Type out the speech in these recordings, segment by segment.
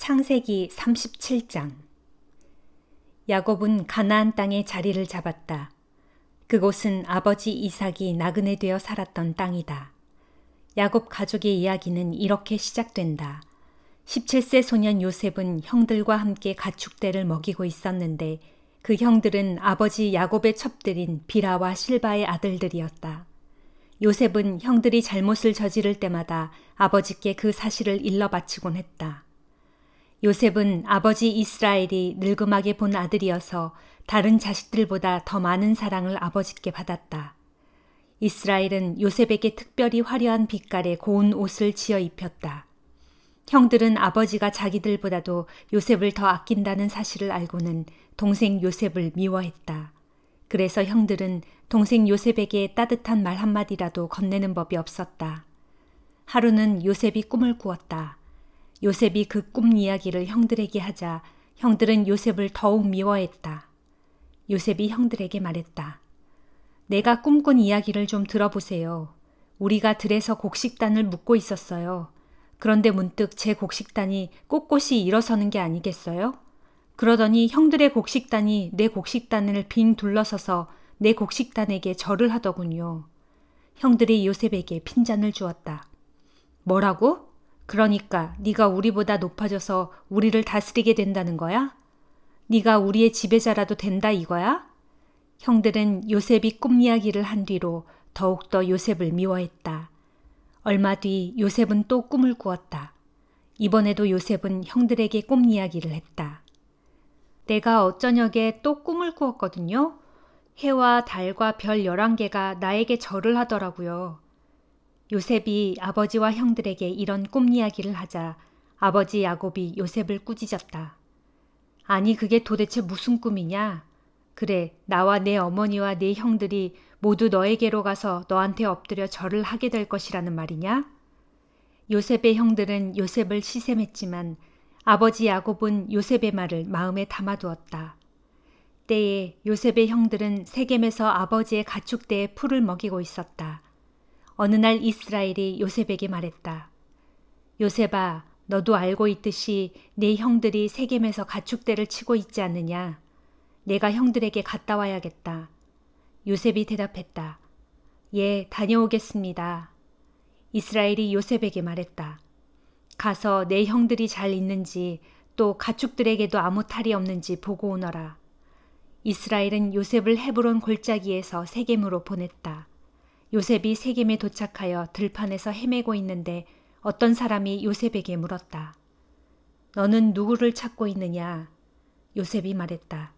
창세기 37장. 야곱은 가나안 땅에 자리를 잡았다. 그곳은 아버지 이삭이 나그네 되어 살았던 땅이다. 야곱 가족의 이야기는 이렇게 시작된다. 17세 소년 요셉은 형들과 함께 가축대를 먹이고 있었는데 그 형들은 아버지 야곱의 첩들인 비라와 실바의 아들들이었다. 요셉은 형들이 잘못을 저지를 때마다 아버지께 그 사실을 일러 바치곤 했다. 요셉은 아버지 이스라엘이 늙음하게 본 아들이어서 다른 자식들보다 더 많은 사랑을 아버지께 받았다. 이스라엘은 요셉에게 특별히 화려한 빛깔의 고운 옷을 지어 입혔다. 형들은 아버지가 자기들보다도 요셉을 더 아낀다는 사실을 알고는 동생 요셉을 미워했다. 그래서 형들은 동생 요셉에게 따뜻한 말 한마디라도 건네는 법이 없었다. 하루는 요셉이 꿈을 꾸었다. 요셉이 그 꿈 이야기를 형들에게 하자 형들은 요셉을 더욱 미워했다. 요셉이 형들에게 말했다. 내가 꿈꾼 이야기를 좀 들어보세요. 우리가 들에서 곡식단을 묶고 있었어요. 그런데 문득 제 곡식단이 꼿꼿이 일어서는 게 아니겠어요? 그러더니 형들의 곡식단이 내 곡식단을 빙 둘러서서 내 곡식단에게 절을 하더군요. 형들이 요셉에게 핀잔을 주었다. 뭐라고? 그러니까 네가 우리보다 높아져서 우리를 다스리게 된다는 거야? 네가 우리의 지배자라도 된다 이거야? 형들은 요셉이 꿈 이야기를 한 뒤로 더욱더 요셉을 미워했다. 얼마 뒤 요셉은 또 꿈을 꾸었다. 이번에도 요셉은 형들에게 꿈 이야기를 했다. 내가 어쩌녁에 또 꿈을 꾸었거든요. 해와 달과 별 11개가 나에게 절을 하더라고요. 요셉이 아버지와 형들에게 이런 꿈 이야기를 하자 아버지 야곱이 요셉을 꾸짖었다. 아니 그게 도대체 무슨 꿈이냐? 그래 나와 내 어머니와 내 형들이 모두 너에게로 가서 너한테 엎드려 절을 하게 될 것이라는 말이냐? 요셉의 형들은 요셉을 시샘했지만 아버지 야곱은 요셉의 말을 마음에 담아두었다. 때에 요셉의 형들은 세겜에서 아버지의 가축대에 풀을 먹이고 있었다. 어느 날 이스라엘이 요셉에게 말했다. 요셉아, 너도 알고 있듯이 네 형들이 세겜에서 가축대를 치고 있지 않느냐? 내가 형들에게 갔다 와야겠다. 요셉이 대답했다. 예, 다녀오겠습니다. 이스라엘이 요셉에게 말했다. 가서 내 형들이 잘 있는지 또 가축들에게도 아무 탈이 없는지 보고 오너라. 이스라엘은 요셉을 헤브론 골짜기에서 세겜으로 보냈다. 요셉이 세겜에 도착하여 들판에서 헤매고 있는데 어떤 사람이 요셉에게 물었다. 너는 누구를 찾고 있느냐? 요셉이 말했다.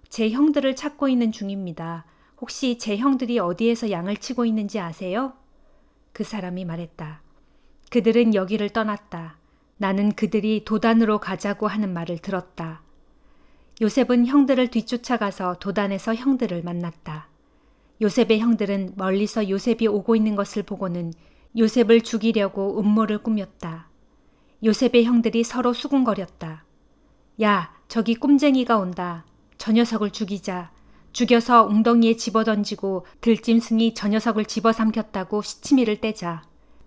제 형들을 찾고 있는 중입니다. 혹시 제 형들이 어디에서 양을 치고 있는지 아세요? 그 사람이 말했다. 그들은 여기를 떠났다. 나는 그들이 도단으로 가자고 하는 말을 들었다. 요셉은 형들을 뒤쫓아가서 도단에서 형들을 만났다. 요셉의 형들은 멀리서 요셉이 오고 있는 것을 보고는 요셉을 죽이려고 음모를 꾸몄다. 요셉의 형들이 서로 수군거렸다. 야, 저기 꼼쟁이가 온다. 저 녀석을 죽이자. 죽여서 웅덩이에 집어던지고 들짐승이 저 녀석을 집어삼켰다고 시치미를 떼자.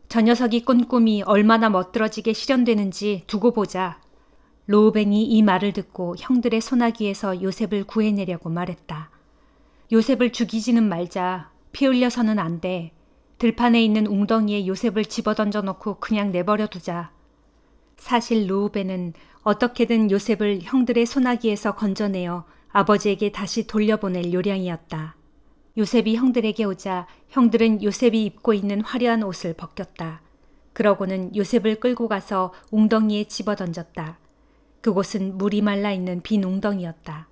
저 녀석이 꾼 꿈이 얼마나 멋들어지게 실현되는지 두고 보자. 르우벤이 이 말을 듣고 형들의 소나기에서 요셉을 구해내려고 말했다. 요셉을 죽이지는 말자. 피 흘려서는 안 돼. 들판에 있는 웅덩이에 요셉을 집어던져 놓고 그냥 내버려 두자. 사실 르우벤은 어떻게든 요셉을 형들의 소나기에서 건져내어 아버지에게 다시 돌려보낼 요량이었다. 요셉이 형들에게 오자 형들은 요셉이 입고 있는 화려한 옷을 벗겼다. 그러고는 요셉을 끌고 가서 웅덩이에 집어던졌다. 그곳은 물이 말라 있는 빈 웅덩이였다.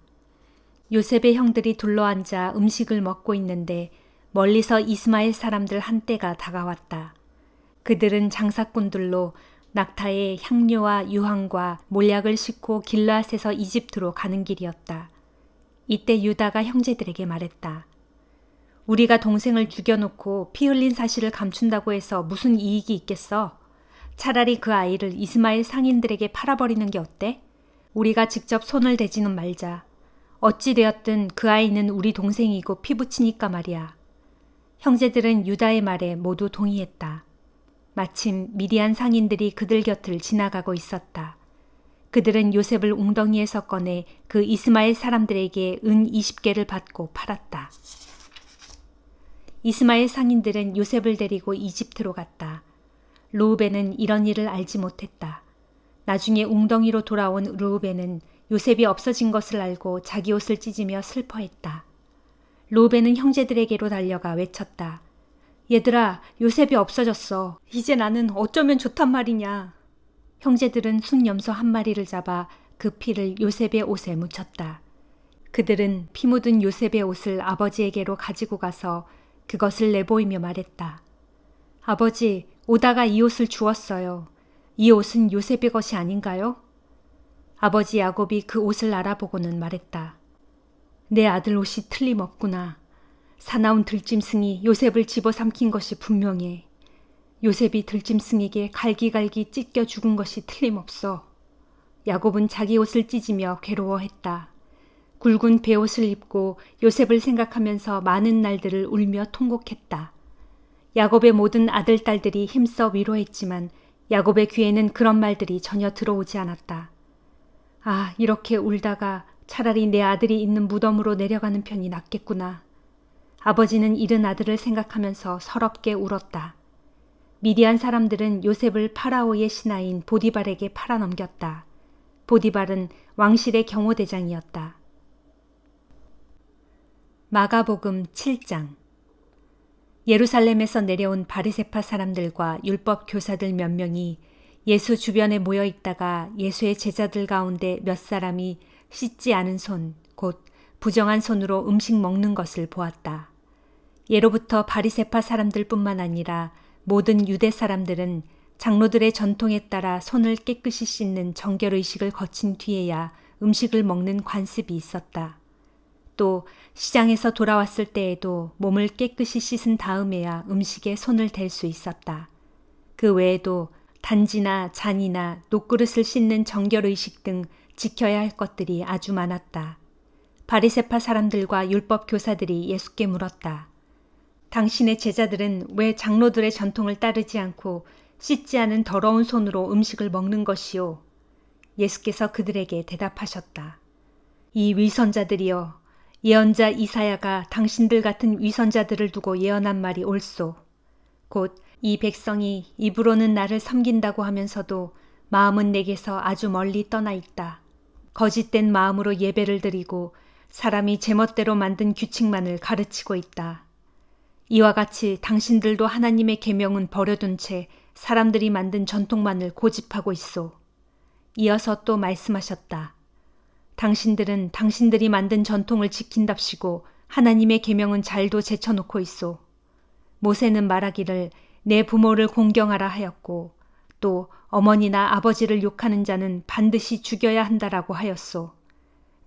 요셉의 형들이 둘러앉아 음식을 먹고 있는데 멀리서 이스마엘 사람들 한떼가 다가왔다. 그들은 장사꾼들로 낙타에 향료와 유황과 몰약을 싣고 길르앗에서 이집트로 가는 길이었다. 이때 유다가 형제들에게 말했다. 우리가 동생을 죽여놓고 피 흘린 사실을 감춘다고 해서 무슨 이익이 있겠어? 차라리 그 아이를 이스마엘 상인들에게 팔아버리는 게 어때? 우리가 직접 손을 대지는 말자. 어찌되었든 그 아이는 우리 동생이고 피부치니까 말이야. 형제들은 유다의 말에 모두 동의했다. 마침 미디안 상인들이 그들 곁을 지나가고 있었다. 그들은 요셉을 웅덩이에서 꺼내 그 이스마엘 사람들에게 은 20개를 받고 팔았다. 이스마엘 상인들은 요셉을 데리고 이집트로 갔다. 르우벤은 이런 일을 알지 못했다. 나중에 웅덩이로 돌아온 르우벤은 요셉이 없어진 것을 알고 자기 옷을 찢으며 슬퍼했다. 르우벤은 형제들에게로 달려가 외쳤다. 얘들아, 요셉이 없어졌어. 이제 나는 어쩌면 좋단 말이냐. 형제들은 순염소 한 마리를 잡아 그 피를 요셉의 옷에 묻혔다. 그들은 피 묻은 요셉의 옷을 아버지에게로 가지고 가서 그것을 내보이며 말했다. 아버지, 오다가 이 옷을 주었어요. 이 옷은 요셉의 것이 아닌가요? 아버지 야곱이 그 옷을 알아보고는 말했다. 내 아들 옷이 틀림없구나. 사나운 들짐승이 요셉을 집어삼킨 것이 분명해. 요셉이 들짐승에게 갈기갈기 찢겨 죽은 것이 틀림없어. 야곱은 자기 옷을 찢으며 괴로워했다. 굵은 베옷을 입고 요셉을 생각하면서 많은 날들을 울며 통곡했다. 야곱의 모든 아들, 딸들이 힘써 위로했지만 야곱의 귀에는 그런 말들이 전혀 들어오지 않았다. 아, 이렇게 울다가 차라리 내 아들이 있는 무덤으로 내려가는 편이 낫겠구나. 아버지는 잃은 아들을 생각하면서 서럽게 울었다. 미디안 사람들은 요셉을 파라오의 신하인 보디발에게 팔아넘겼다. 보디발은 왕실의 경호대장이었다. 마가복음 7장. 예루살렘에서 내려온 바리새파 사람들과 율법 교사들 몇 명이 예수 주변에 모여 있다가 예수의 제자들 가운데 몇 사람이 씻지 않은 손, 곧 부정한 손으로 음식 먹는 것을 보았다. 예로부터 바리새파 사람들뿐만 아니라 모든 유대 사람들은 장로들의 전통에 따라 손을 깨끗이 씻는 정결의식을 거친 뒤에야 음식을 먹는 관습이 있었다. 또 시장에서 돌아왔을 때에도 몸을 깨끗이 씻은 다음에야 음식에 손을 댈 수 있었다. 그 외에도 단지나 잔이나 녹그릇을 씻는 정결의식 등 지켜야 할 것들이 아주 많았다. 바리새파 사람들과 율법 교사들이 예수께 물었다. 당신의 제자들은 왜 장로들의 전통을 따르지 않고 씻지 않은 더러운 손으로 음식을 먹는 것이요? 예수께서 그들에게 대답하셨다. 이 위선자들이여, 예언자 이사야가 당신들 같은 위선자들을 두고 예언한 말이 옳소. 곧 이 백성이 입으로는 나를 섬긴다고 하면서도 마음은 내게서 아주 멀리 떠나 있다. 거짓된 마음으로 예배를 드리고 사람이 제멋대로 만든 규칙만을 가르치고 있다. 이와 같이 당신들도 하나님의 계명은 버려둔 채 사람들이 만든 전통만을 고집하고 있소. 이어서 또 말씀하셨다. 당신들은 당신들이 만든 전통을 지킨답시고 하나님의 계명은 잘도 제쳐놓고 있소. 모세는 말하기를 내 부모를 공경하라 하였고 또 어머니나 아버지를 욕하는 자는 반드시 죽여야 한다라고 하였소.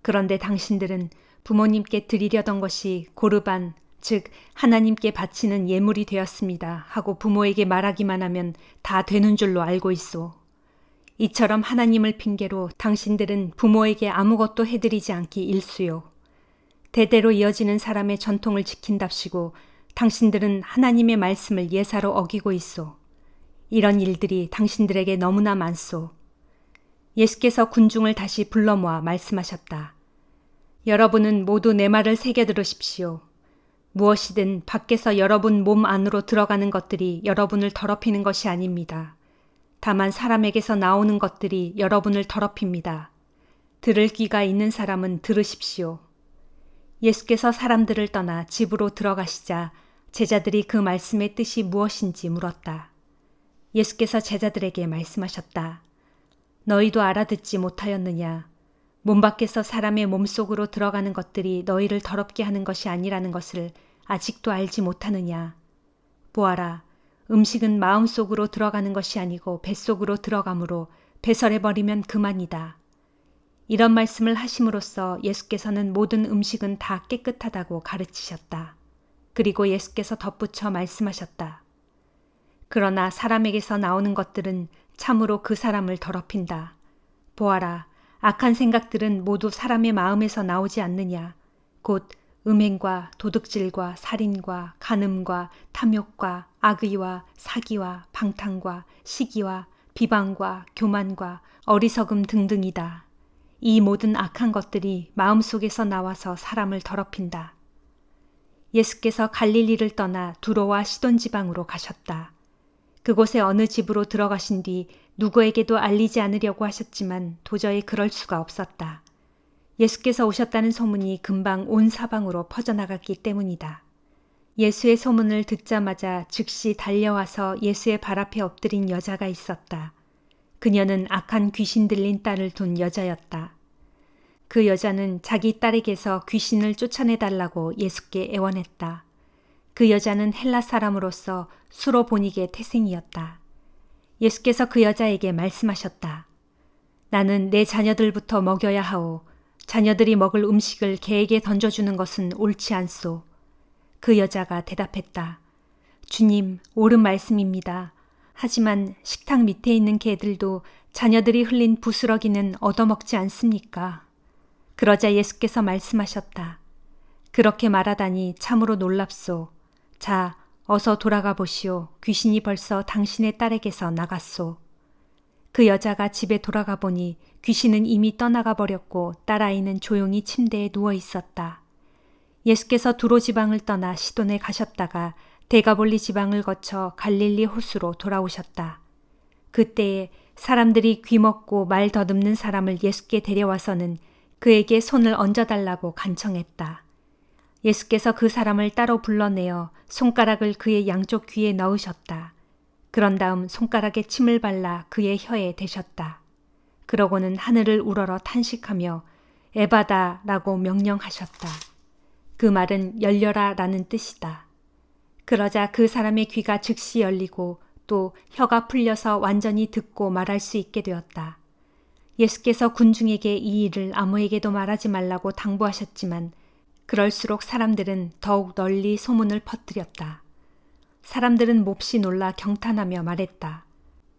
그런데 당신들은 부모님께 드리려던 것이 고르반, 즉 하나님께 바치는 예물이 되었습니다 하고 부모에게 말하기만 하면 다 되는 줄로 알고 있소. 이처럼 하나님을 핑계로 당신들은 부모에게 아무것도 해드리지 않기 일쑤요. 대대로 이어지는 사람의 전통을 지킨답시고 당신들은 하나님의 말씀을 예사로 어기고 있소. 이런 일들이 당신들에게 너무나 많소. 예수께서 군중을 다시 불러 모아 말씀하셨다. 여러분은 모두 내 말을 새겨 들으십시오. 무엇이든 밖에서 여러분 몸 안으로 들어가는 것들이 여러분을 더럽히는 것이 아닙니다. 다만 사람에게서 나오는 것들이 여러분을 더럽힙니다. 들을 귀가 있는 사람은 들으십시오. 예수께서 사람들을 떠나 집으로 들어가시자 제자들이 그 말씀의 뜻이 무엇인지 물었다. 예수께서 제자들에게 말씀하셨다. 너희도 알아듣지 못하였느냐? 몸 밖에서 사람의 몸속으로 들어가는 것들이 너희를 더럽게 하는 것이 아니라는 것을 아직도 알지 못하느냐? 보아라, 음식은 마음속으로 들어가는 것이 아니고 뱃속으로 들어가므로 배설해버리면 그만이다. 이런 말씀을 하심으로써 예수께서는 모든 음식은 다 깨끗하다고 가르치셨다. 그리고 예수께서 덧붙여 말씀하셨다. 그러나 사람에게서 나오는 것들은 참으로 그 사람을 더럽힌다. 보아라, 악한 생각들은 모두 사람의 마음에서 나오지 않느냐. 곧 음행과 도둑질과 살인과 간음과 탐욕과 악의와 사기와 방탕과 시기와 비방과 교만과 어리석음 등등이다. 이 모든 악한 것들이 마음속에서 나와서 사람을 더럽힌다. 예수께서 갈릴리를 떠나 두로와 시돈 지방으로 가셨다. 그곳에 어느 집으로 들어가신 뒤 누구에게도 알리지 않으려고 하셨지만 도저히 그럴 수가 없었다. 예수께서 오셨다는 소문이 금방 온 사방으로 퍼져나갔기 때문이다. 예수의 소문을 듣자마자 즉시 달려와서 예수의 발 앞에 엎드린 여자가 있었다. 그녀는 악한 귀신 들린 딸을 둔 여자였다. 그 여자는 자기 딸에게서 귀신을 쫓아내달라고 예수께 애원했다. 그 여자는 헬라 사람으로서 수로보니게 태생이었다. 예수께서 그 여자에게 말씀하셨다. 나는 내 자녀들부터 먹여야 하오. 자녀들이 먹을 음식을 개에게 던져주는 것은 옳지 않소. 그 여자가 대답했다. 주님, 옳은 말씀입니다. 하지만 식탁 밑에 있는 개들도 자녀들이 흘린 부스러기는 얻어먹지 않습니까? 그러자 예수께서 말씀하셨다. 그렇게 말하다니 참으로 놀랍소. 자, 어서 돌아가 보시오. 귀신이 벌써 당신의 딸에게서 나갔소. 그 여자가 집에 돌아가 보니 귀신은 이미 떠나가 버렸고 딸아이는 조용히 침대에 누워 있었다. 예수께서 두로 지방을 떠나 시돈에 가셨다가 데가볼리 지방을 거쳐 갈릴리 호수로 돌아오셨다. 그때에 사람들이 귀먹고 말 더듬는 사람을 예수께 데려와서는 그에게 손을 얹어달라고 간청했다. 예수께서 그 사람을 따로 불러내어 손가락을 그의 양쪽 귀에 넣으셨다. 그런 다음 손가락에 침을 발라 그의 혀에 대셨다. 그러고는 하늘을 우러러 탄식하며 에바다라고 명령하셨다. 그 말은 열려라 라는 뜻이다. 그러자 그 사람의 귀가 즉시 열리고 또 혀가 풀려서 완전히 듣고 말할 수 있게 되었다. 예수께서 군중에게 이 일을 아무에게도 말하지 말라고 당부하셨지만 그럴수록 사람들은 더욱 널리 소문을 퍼뜨렸다. 사람들은 몹시 놀라 경탄하며 말했다.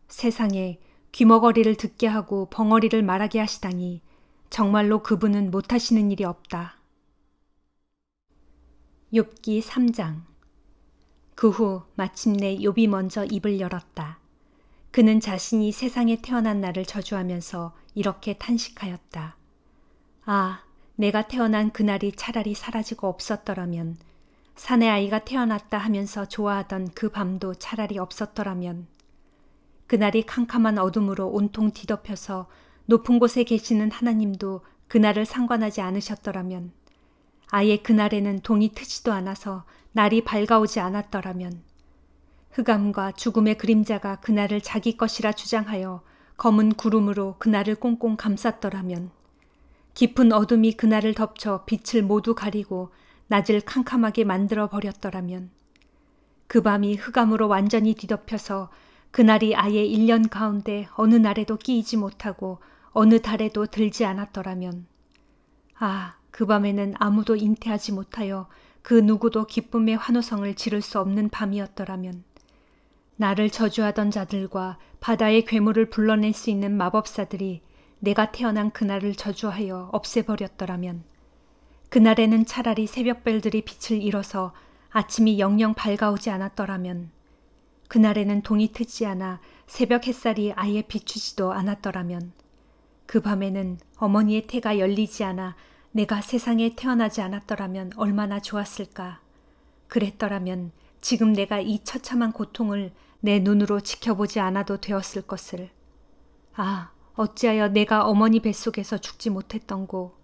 세상에 귀머거리를 듣게 하고 벙어리를 말하게 하시다니 정말로 그분은 못하시는 일이 없다. 욥기 3장. 그 후 마침내 욥이 먼저 입을 열었다. 그는 자신이 세상에 태어난 날을 저주하면서 이렇게 탄식하였다. 아, 내가 태어난 그날이 차라리 사라지고 없었더라면, 사내 아이가 태어났다 하면서 좋아하던 그 밤도 차라리 없었더라면, 그날이 캄캄한 어둠으로 온통 뒤덮여서 높은 곳에 계시는 하나님도 그날을 상관하지 않으셨더라면, 아예 그날에는 동이 트지도 않아서 날이 밝아오지 않았더라면, 흑암과 죽음의 그림자가 그날을 자기 것이라 주장하여 검은 구름으로 그날을 꽁꽁 감쌌더라면, 깊은 어둠이 그날을 덮쳐 빛을 모두 가리고 낮을 캄캄하게 만들어 버렸더라면, 그 밤이 흑암으로 완전히 뒤덮여서 그날이 아예 1년 가운데 어느 날에도 끼이지 못하고 어느 달에도 들지 않았더라면, 아, 그 밤에는 아무도 잉태하지 못하여 그 누구도 기쁨의 환호성을 지를 수 없는 밤이었더라면, 나를 저주하던 자들과 바다의 괴물을 불러낼 수 있는 마법사들이 내가 태어난 그날을 저주하여 없애버렸더라면, 그날에는 차라리 새벽별들이 빛을 잃어서 아침이 영영 밝아오지 않았더라면, 그날에는 동이 트지 않아 새벽 햇살이 아예 비추지도 않았더라면, 그 밤에는 어머니의 태가 열리지 않아 내가 세상에 태어나지 않았더라면 얼마나 좋았을까. 그랬더라면 지금 내가 이 처참한 고통을 내 눈으로 지켜보지 않아도 되었을 것을. 아, 어찌하여 내가 어머니 뱃속에서 죽지 못했던고.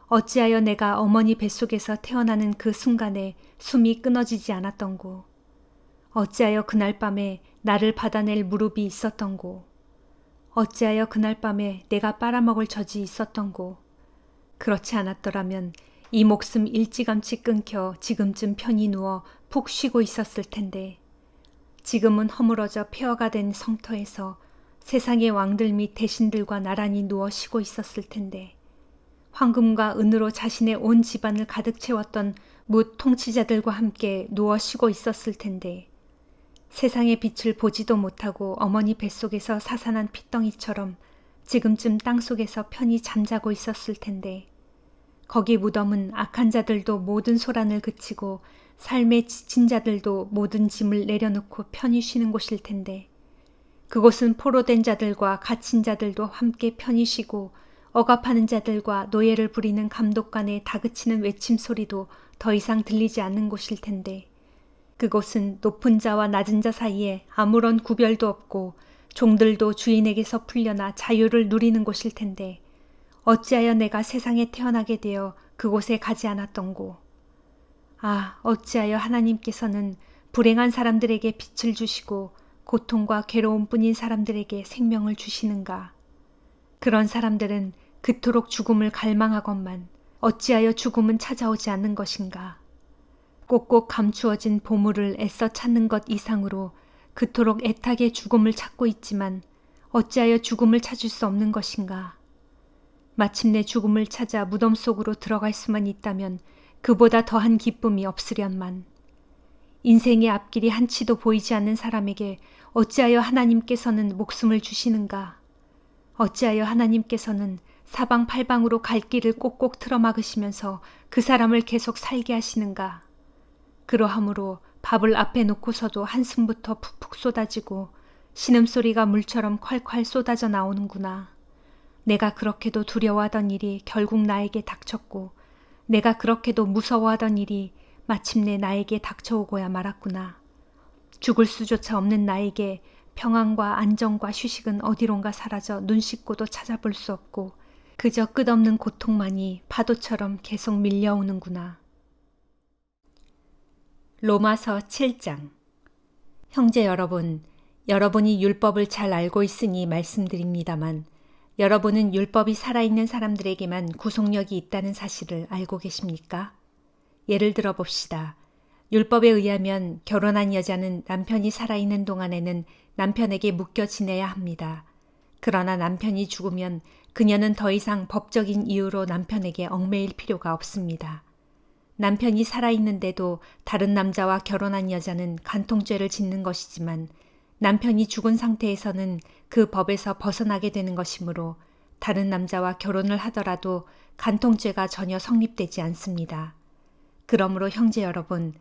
어찌하여 내가 어머니 뱃속에서 태어나는 그 순간에 숨이 끊어지지 않았던고. 어찌하여 그날 밤에 나를 받아낼 무릎이 있었던고. 어찌하여 그날 밤에 내가 빨아먹을 젖이 있었던고. 그렇지 않았더라면 이 목숨 일찌감치 끊겨 지금쯤 편히 누워 푹 쉬고 있었을 텐데, 지금은 허물어져 폐허가 된 성터에서 세상의 왕들 및 대신들과 나란히 누워 쉬고 있었을 텐데, 황금과 은으로 자신의 온 집안을 가득 채웠던 뭇 통치자들과 함께 누워 쉬고 있었을 텐데, 세상의 빛을 보지도 못하고 어머니 뱃속에서 사산한 핏덩이처럼 지금쯤 땅속에서 편히 잠자고 있었을 텐데, 거기 무덤은 악한 자들도 모든 소란을 그치고 삶에 지친 자들도 모든 짐을 내려놓고 편히 쉬는 곳일 텐데, 그곳은 포로된 자들과 갇힌 자들도 함께 편히 쉬고 억압하는 자들과 노예를 부리는 감독관의 다그치는 외침 소리도 더 이상 들리지 않는 곳일 텐데 그곳은 높은 자와 낮은 자 사이에 아무런 구별도 없고 종들도 주인에게서 풀려나 자유를 누리는 곳일 텐데 어찌하여 내가 세상에 태어나게 되어 그곳에 가지 않았던고. 아, 어찌하여 하나님께서는 불행한 사람들에게 빛을 주시고 고통과 괴로움뿐인 사람들에게 생명을 주시는가. 그런 사람들은 그토록 죽음을 갈망하건만 어찌하여 죽음은 찾아오지 않는 것인가. 꼭꼭 감추어진 보물을 애써 찾는 것 이상으로 그토록 애타게 죽음을 찾고 있지만 어찌하여 죽음을 찾을 수 없는 것인가. 마침내 죽음을 찾아 무덤 속으로 들어갈 수만 있다면 그보다 더한 기쁨이 없으련만. 인생의 앞길이 한치도 보이지 않는 사람에게 어찌하여 하나님께서는 목숨을 주시는가. 어찌하여 하나님께서는 사방팔방으로 갈 길을 꼭꼭 틀어막으시면서 그 사람을 계속 살게 하시는가. 그러하므로 밥을 앞에 놓고서도 한숨부터 푹푹 쏟아지고 신음소리가 물처럼 콸콸 쏟아져 나오는구나. 내가 그렇게도 두려워하던 일이 결국 나에게 닥쳤고 내가 그렇게도 무서워하던 일이 마침내 나에게 닥쳐오고야 말았구나. 죽을 수조차 없는 나에게 평안과 안정과 휴식은 어디론가 사라져 눈 씻고도 찾아볼 수 없고 그저 끝없는 고통만이 파도처럼 계속 밀려오는구나. 로마서 7장. 형제 여러분, 여러분이 율법을 잘 알고 있으니 말씀드립니다만 여러분은 율법이 살아있는 사람들에게만 구속력이 있다는 사실을 알고 계십니까? 예를 들어 봅시다. 율법에 의하면 결혼한 여자는 남편이 살아있는 동안에는 남편에게 묶여 지내야 합니다. 그러나 남편이 죽으면 그녀는 더 이상 법적인 이유로 남편에게 얽매일 필요가 없습니다. 남편이 살아있는데도 다른 남자와 결혼한 여자는 간통죄를 짓는 것이지만 남편이 죽은 상태에서는 그 법에서 벗어나게 되는 것이므로 다른 남자와 결혼을 하더라도 간통죄가 전혀 성립되지 않습니다. 그러므로 형제 여러분,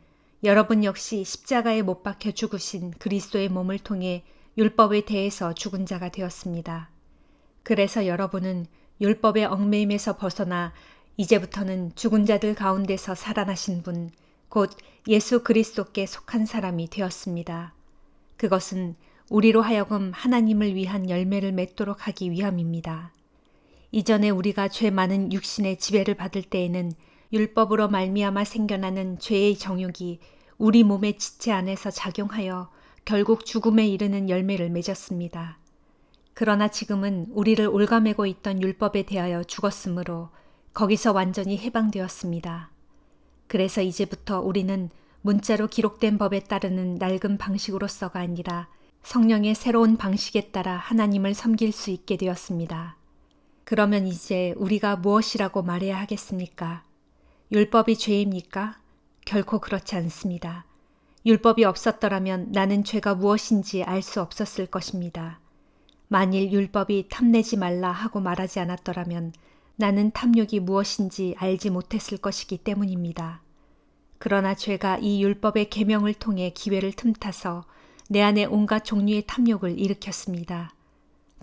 여러분 역시 십자가에 못 박혀 죽으신 그리스도의 몸을 통해 율법에 대해서 죽은 자가 되었습니다. 그래서 여러분은 율법의 얽매임에서 벗어나 이제부터는 죽은 자들 가운데서 살아나신 분, 곧 예수 그리스도께 속한 사람이 되었습니다. 그것은 우리로 하여금 하나님을 위한 열매를 맺도록 하기 위함입니다. 이전에 우리가 죄 많은 육신의 지배를 받을 때에는 율법으로 말미암아 생겨나는 죄의 정욕이 우리 몸의 지체 안에서 작용하여 결국 죽음에 이르는 열매를 맺었습니다. 그러나 지금은 우리를 올가매고 있던 율법에 대하여 죽었으므로 거기서 완전히 해방되었습니다. 그래서 이제부터 우리는 문자로 기록된 법에 따르는 낡은 방식으로서가 아니라 성령의 새로운 방식에 따라 하나님을 섬길 수 있게 되었습니다. 그러면 이제 우리가 무엇이라고 말해야 하겠습니까? 율법이 죄입니까? 결코 그렇지 않습니다. 율법이 없었더라면 나는 죄가 무엇인지 알 수 없었을 것입니다. 만일 율법이 탐내지 말라 하고 말하지 않았더라면 나는 탐욕이 무엇인지 알지 못했을 것이기 때문입니다. 그러나 죄가 이 율법의 계명을 통해 기회를 틈타서 내 안에 온갖 종류의 탐욕을 일으켰습니다.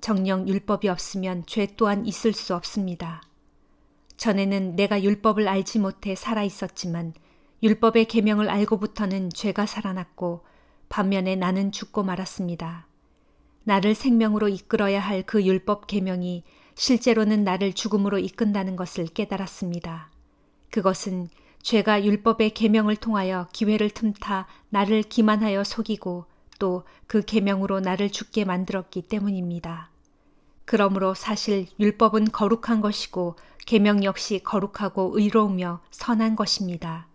정녕 율법이 없으면 죄 또한 있을 수 없습니다. 전에는 내가 율법을 알지 못해 살아 있었지만 율법의 계명을 알고부터는 죄가 살아났고 반면에 나는 죽고 말았습니다. 나를 생명으로 이끌어야 할 그 율법 계명이 실제로는 나를 죽음으로 이끈다는 것을 깨달았습니다. 그것은 죄가 율법의 계명을 통하여 기회를 틈타 나를 기만하여 속이고 또 그 계명으로 나를 죽게 만들었기 때문입니다. 그러므로 사실 율법은 거룩한 것이고 계명 역시 거룩하고 의로우며 선한 것입니다.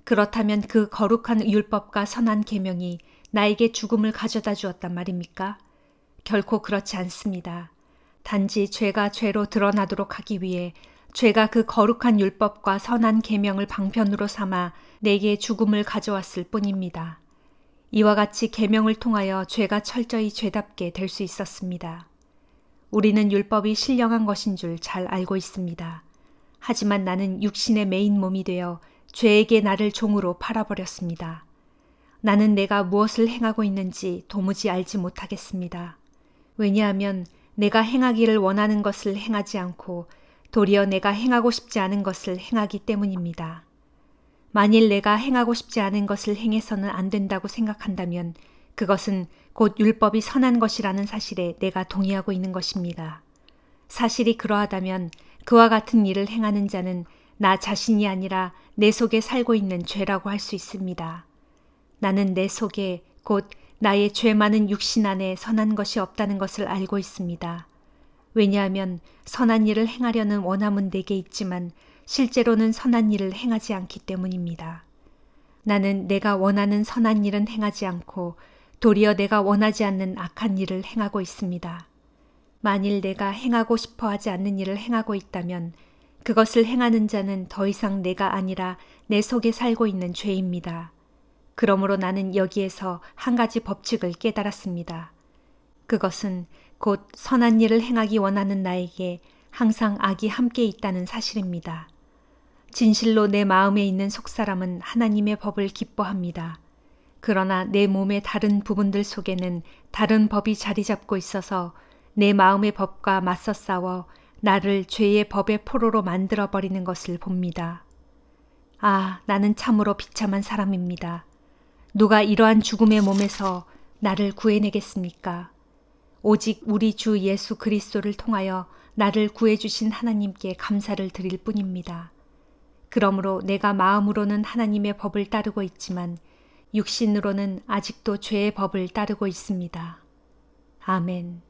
그렇다면 그 거룩한 율법과 선한 계명이 나에게 죽음을 가져다 주었단 말입니까? 결코 그렇지 않습니다. 단지 죄가 죄로 드러나도록 하기 위해 죄가 그 거룩한 율법과 선한 계명을 방편으로 삼아 내게 죽음을 가져왔을 뿐입니다. 이와 같이 계명을 통하여 죄가 철저히 죄답게 될 수 있었습니다. 우리는 율법이 신령한 것인 줄 잘 알고 있습니다. 하지만 나는 육신의 메인 몸이 되어 죄에게 나를 종으로 팔아버렸습니다. 나는 내가 무엇을 행하고 있는지 도무지 알지 못하겠습니다. 왜냐하면 내가 행하기를 원하는 것을 행하지 않고 도리어 내가 행하고 싶지 않은 것을 행하기 때문입니다. 만일 내가 행하고 싶지 않은 것을 행해서는 안 된다고 생각한다면 그것은 곧 율법이 선한 것이라는 사실에 내가 동의하고 있는 것입니다. 사실이 그러하다면 그와 같은 일을 행하는 자는 나 자신이 아니라 내 속에 살고 있는 죄라고 할 수 있습니다. 나는 내 속에 곧 나의 죄 많은 육신 안에 선한 것이 없다는 것을 알고 있습니다. 왜냐하면 선한 일을 행하려는 원함은 내게 있지만 실제로는 선한 일을 행하지 않기 때문입니다. 나는 내가 원하는 선한 일은 행하지 않고 도리어 내가 원하지 않는 악한 일을 행하고 있습니다. 만일 내가 행하고 싶어 하지 않는 일을 행하고 있다면 그것을 행하는 자는 더 이상 내가 아니라 내 속에 살고 있는 죄입니다. 그러므로 나는 여기에서 한 가지 법칙을 깨달았습니다. 그것은 곧 선한 일을 행하기 원하는 나에게 항상 악이 함께 있다는 사실입니다. 진실로 내 마음에 있는 속사람은 하나님의 법을 기뻐합니다. 그러나 내 몸의 다른 부분들 속에는 다른 법이 자리 잡고 있어서 내 마음의 법과 맞서 싸워 나를 죄의 법의 포로로 만들어버리는 것을 봅니다. 아, 나는 참으로 비참한 사람입니다. 누가 이러한 죽음의 몸에서 나를 구해내겠습니까? 오직 우리 주 예수 그리스도를 통하여 나를 구해주신 하나님께 감사를 드릴 뿐입니다. 그러므로 내가 마음으로는 하나님의 법을 따르고 있지만 육신으로는 아직도 죄의 법을 따르고 있습니다. 아멘.